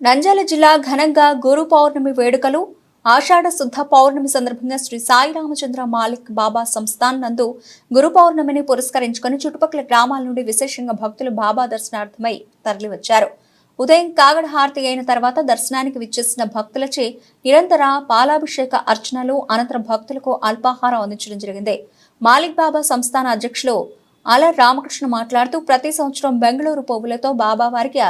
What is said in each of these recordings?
నంద్యాల జిల్లా ఘనంగా గురు పౌర్ణమి వేడుకలు ఆషాఢ శుద్ధ పౌర్ణమి సందర్భంగా శ్రీ సాయి రామచంద్ర మాలిక్ బాబా సంస్థాన్ నందు గురు పౌర్ణమిని పురస్కరించుకుని చుట్టుపక్కల గ్రామాల నుండి విశేషంగా భక్తులు బాబా దర్శనార్థమై తరలివచ్చారు. ఉదయం కాగడ హారతి అయిన తర్వాత దర్శనానికి విచ్చేసిన భక్తులచే నిరంతర పాలాభిషేక అర్చనలు అనంతరం భక్తులకు అల్పాహారం అందించడం జరిగింది. మాలిక్ బాబా సంస్థాన అధ్యక్షులు అల రామకృష్ణ మాట్లాడుతూ ప్రతి సంవత్సరం బెంగళూరు పువ్వులతో బాబా వారికి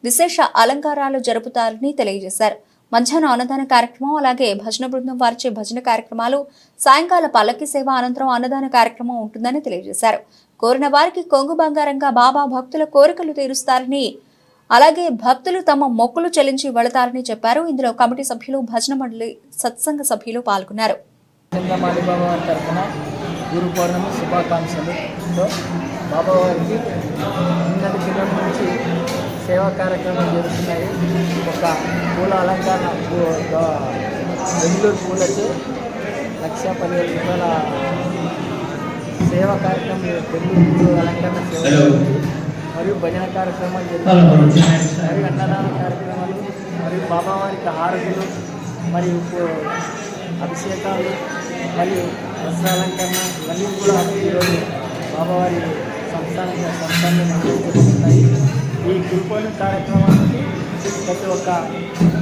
విశేష అలంకారాలు జరుపుతారని తెలియజేశారు. మధ్యాహ్నం అన్నదాన కార్యక్రమం, అలాగే భజన బృందం వారిచే భజన కార్యక్రమాలు, సాయంకాల పల్లకి సేవ అనంతరం అన్నదాన కార్యక్రమం ఉంటుందని తెలియజేశారు. కోరిన వారికి కొంగు బంగారంగా బాబా భక్తుల కోరికలు తీరుస్తారని, అలాగే భక్తులు తమ మొక్కులు చెల్లించి వెళతారని చెప్పారు. ఇందులో కమిటీ సభ్యులు, భజన మండలి, సత్సంగ సభ్యులు పాల్గొన్నారు. గురు పౌర్ణమి శుభాకాంక్షలతో బాబావారికి నిన్నటి దినం నుంచి సేవా కార్యక్రమాలు జరుగుతున్నాయి. ఒక పూల అలంకరణ బెంగళూరు పూలతో 1,15,000 సేవా కార్యక్రమం బెంగళూరు పూల అలంకరణ సేవ మరియు భజన కార్యక్రమాలు జరుగుతున్నాయి. మరియు అన్నదాన కార్యక్రమాలు మరియు బాబావారికి హారతులు మరియు అభిషేకాలు మరియు వస్త్రాలంకరణ ఇవన్నీ కూడా ఈరోజు బాబావారి సంస్థానంలో జరుగుతున్నాయి. ఈ గురుపౌర్ణమి కార్యక్రమానికి ప్రతి ఒక్క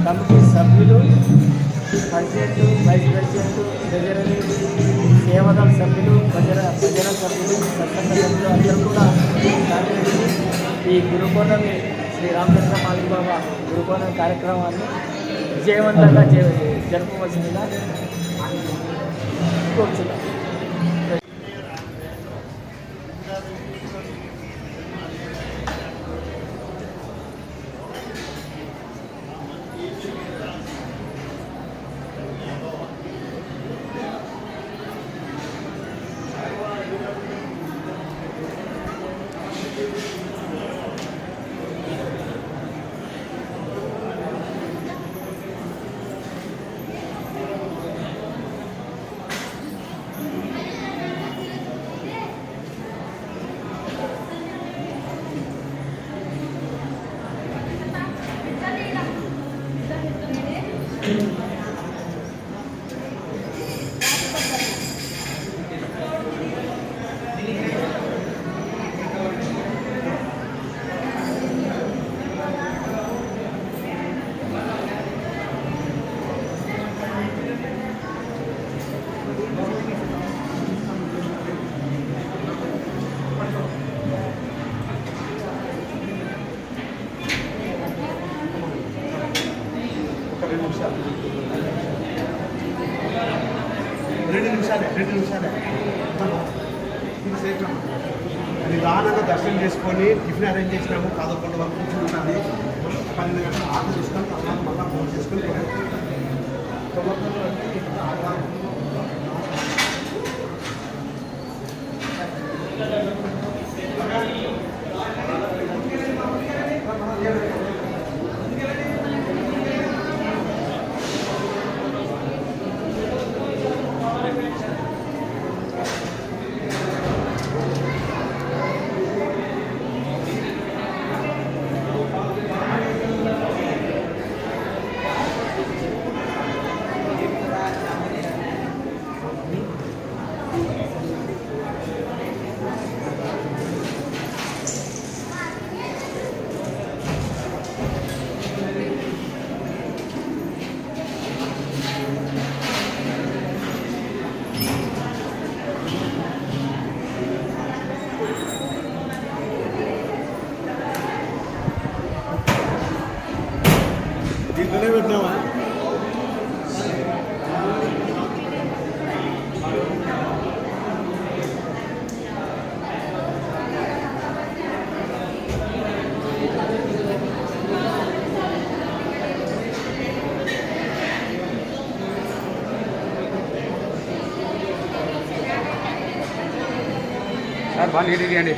కమిటీ సభ్యులు, ప్రెసిడెంట్, వైస్ ప్రెసిడెంట్, ట్రెజరీ, సేవదళ సభ్యులు, భజన సభ్యులు, సత్సంగ సభ్యులు అందరూ కూడా సహకరించి ఈ గురుపౌర్ణమి శ్రీ రామచంద్ర మాలిక్ బాబా గురుపౌర్ణమి కార్యక్రమాన్ని విజయవంతంగా జరపవలసిందిగా కోరుచున్నాం. రెండు నిమిషాలే నిదానంగా దర్శనం చేసుకొని టిఫిన్ అరేంజ్ చేసినాము. కాదొకటి వరకు కూర్చుంటున్నది 12 గంటలు ఆర్డర్ తీసుకొని తర్వాత మళ్ళీ ఫోన్ చేసుకొని దీంట్లోనే పెట్టినామా? సార్ బాగా నీట్గా అండి.